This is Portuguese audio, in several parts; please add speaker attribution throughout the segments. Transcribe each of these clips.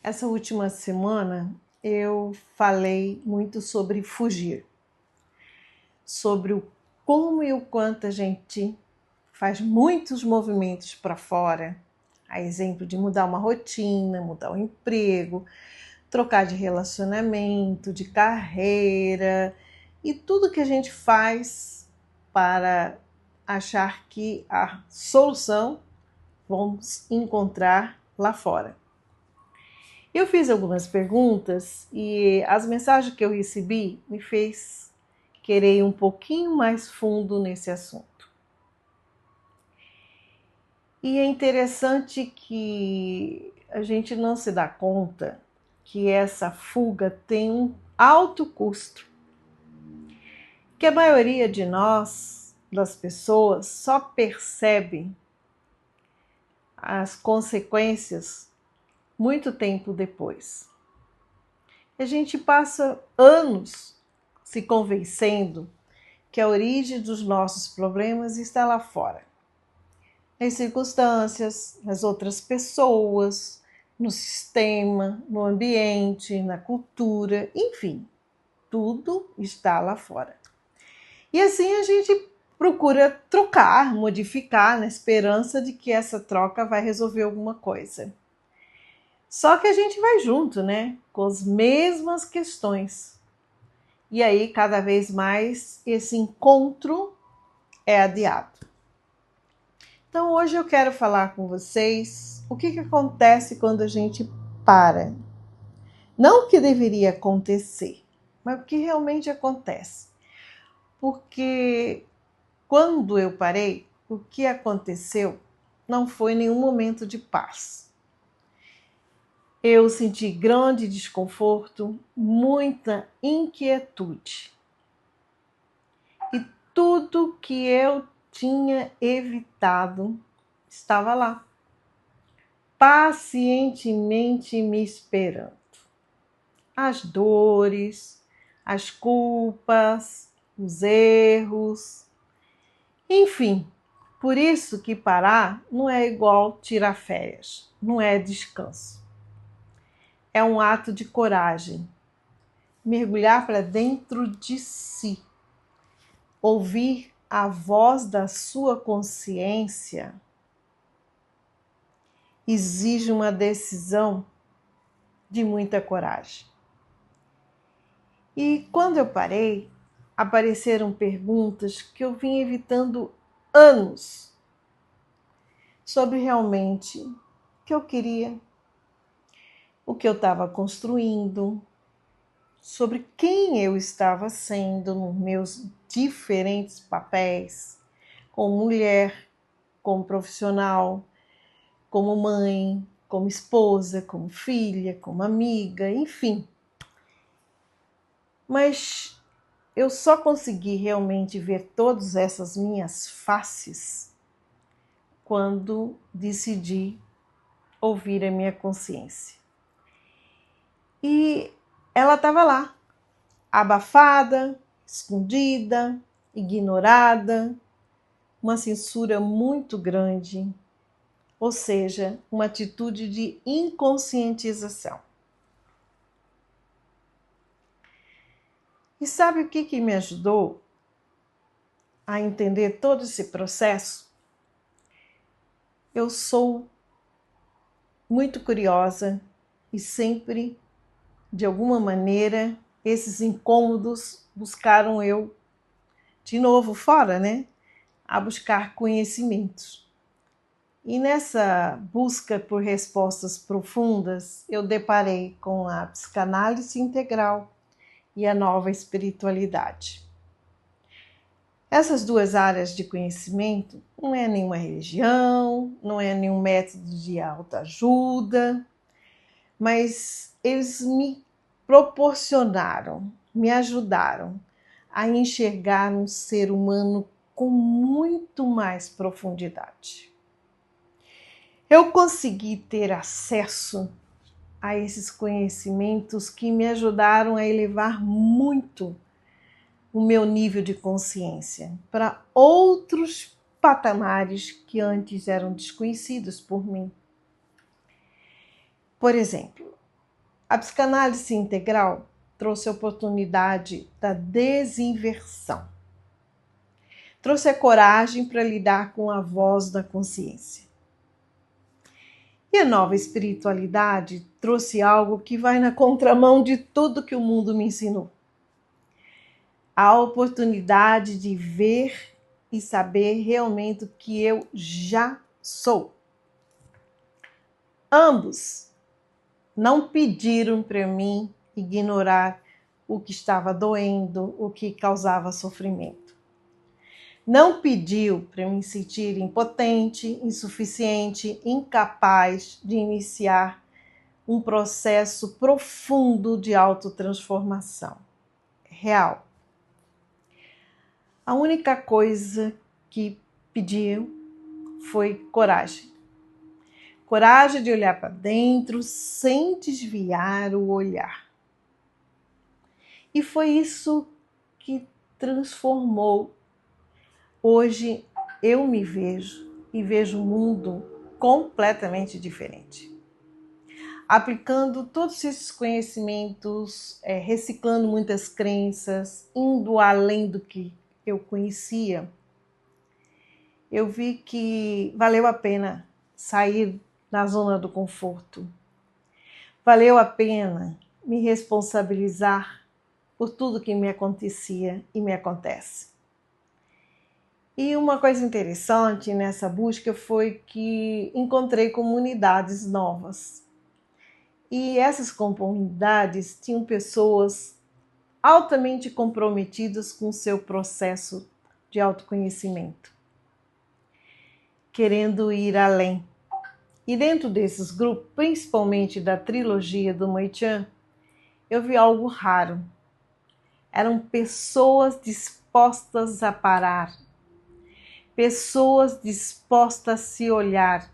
Speaker 1: Essa última semana eu falei muito sobre fugir, sobre o como e o quanto a gente faz muitos movimentos para fora, a exemplo de mudar uma rotina, mudar o emprego, trocar de relacionamento, de carreira e tudo que a gente faz para achar que a solução vamos encontrar lá fora. Eu fiz algumas perguntas e as mensagens que eu recebi me fez querer ir um pouquinho mais fundo nesse assunto. E é interessante que a gente não se dá conta que essa fuga tem um alto custo. Que a maioria de nós, das pessoas, só percebe as consequências muito tempo depois. A gente passa anos se convencendo que a origem dos nossos problemas está lá fora. Nas circunstâncias, nas outras pessoas, no sistema, no ambiente, na cultura, enfim, tudo está lá fora. E assim a gente procura trocar, modificar, na esperança de que essa troca vai resolver alguma coisa. Só que a gente vai junto, né? Com as mesmas questões. E aí, cada vez mais, esse encontro é adiado. Então, hoje eu quero falar com vocês o que acontece quando a gente para. Não o que deveria acontecer, mas o que realmente acontece. Porque quando eu parei, o que aconteceu não foi nenhum momento de paz. Eu senti grande desconforto, muita inquietude. E tudo que eu tinha evitado estava lá, pacientemente me esperando. As dores, as culpas, os erros, enfim. Por isso que parar não é igual tirar férias, não é descanso. É um ato de coragem, mergulhar para dentro de si, ouvir a voz da sua consciência exige uma decisão de muita coragem. E quando eu parei, apareceram perguntas que eu vim evitando anos sobre realmente o que eu queria, o que eu estava construindo, sobre quem eu estava sendo nos meus diferentes papéis, como mulher, como profissional, como mãe, como esposa, como filha, como amiga, enfim. Mas eu só consegui realmente ver todas essas minhas faces quando decidi ouvir a minha consciência. E ela estava lá, abafada, escondida, ignorada, uma censura muito grande, ou seja, uma atitude de inconscientização. E sabe o que me ajudou a entender todo esse processo? Eu sou muito curiosa e sempre, de alguma maneira, esses incômodos buscaram eu, de novo fora, né? A buscar conhecimentos. E nessa busca por respostas profundas, eu deparei com a psicanálise integral e a nova espiritualidade. Essas duas áreas de conhecimento não é nenhuma religião, não é nenhum método de autoajuda, mas eles me proporcionaram, me ajudaram a enxergar um ser humano com muito mais profundidade. Eu consegui ter acesso a esses conhecimentos que me ajudaram a elevar muito o meu nível de consciência para outros patamares que antes eram desconhecidos por mim. Por exemplo, A psicanálise integral trouxe a oportunidade da desinversão. Trouxe a coragem para lidar com a voz da consciência. E a nova espiritualidade trouxe algo que vai na contramão de tudo que o mundo me ensinou. A oportunidade de ver e saber realmente o que eu já sou. Ambos não pediram para mim ignorar o que estava doendo, o que causava sofrimento. Não pediu para me sentir impotente, insuficiente, incapaz de iniciar um processo profundo de autotransformação real. A única coisa que pediu foi coragem. Coragem de olhar para dentro sem desviar o olhar. E foi isso que transformou. Hoje eu me vejo e vejo o mundo completamente diferente. Aplicando todos esses conhecimentos, reciclando muitas crenças, indo além do que eu conhecia, eu vi que valeu a pena sair da zona do conforto. Valeu a pena me responsabilizar por tudo que me acontecia e me acontece. E uma coisa interessante nessa busca foi que encontrei comunidades novas. E essas comunidades tinham pessoas altamente comprometidas com o seu processo de autoconhecimento, querendo ir além. E dentro desses grupos, principalmente da trilogia do Moichan, eu vi algo raro. Eram pessoas dispostas a parar, pessoas dispostas a se olhar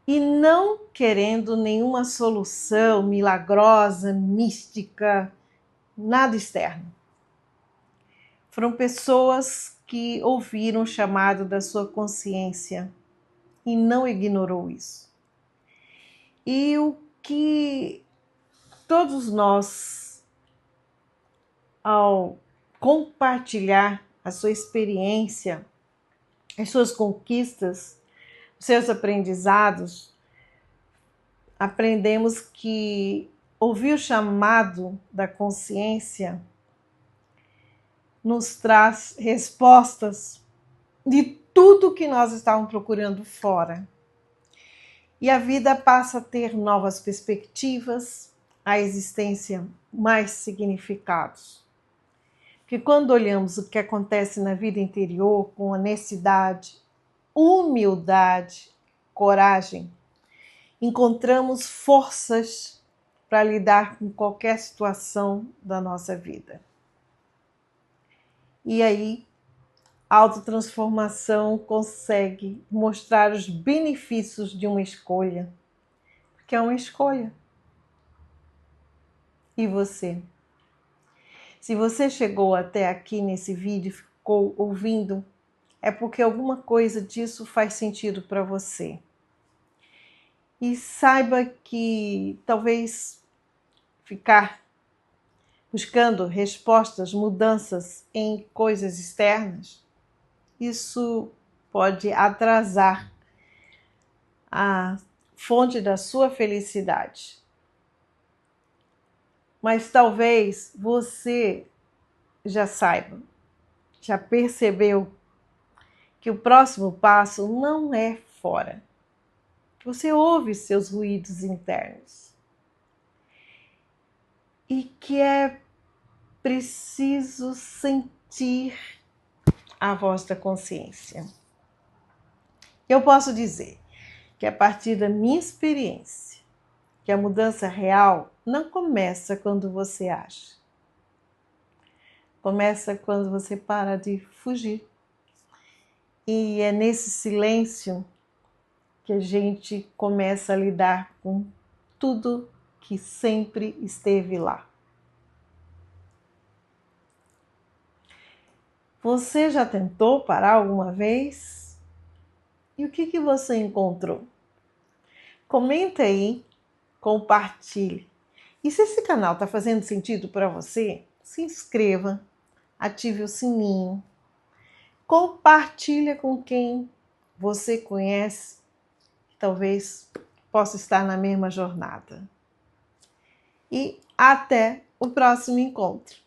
Speaker 1: e não querendo nenhuma solução milagrosa, mística, nada externo. Foram pessoas que ouviram o chamado da sua consciência e não ignorou isso. E o que todos nós, ao compartilhar a sua experiência, as suas conquistas, os seus aprendizados, aprendemos que ouvir o chamado da consciência nos traz respostas de tudo que nós estávamos procurando fora. E a vida passa a ter novas perspectivas, a existência mais significados. Porque quando olhamos o que acontece na vida interior com honestidade, humildade, coragem, encontramos forças para lidar com qualquer situação da nossa vida. E aí, a autotransformação consegue mostrar os benefícios de uma escolha, porque é uma escolha. E você? Se você chegou até aqui nesse vídeo e ficou ouvindo, é porque alguma coisa disso faz sentido para você. E saiba que talvez ficar buscando respostas, mudanças em coisas externas, isso pode atrasar a fonte da sua felicidade. Mas talvez você já saiba, já percebeu que o próximo passo não é fora. Você ouve seus ruídos internos. E que é preciso sentir a voz da consciência. Eu posso dizer que a partir da minha experiência, que a mudança real não começa quando você age. Começa quando você para de fugir. E é nesse silêncio que a gente começa a lidar com tudo que sempre esteve lá. Você já tentou parar alguma vez? E o que você encontrou? Comenta aí compartilhe. E se esse canal está fazendo sentido para você, se inscreva, ative o sininho, compartilhe com quem você conhece, que talvez possa estar na mesma jornada. E até o próximo encontro.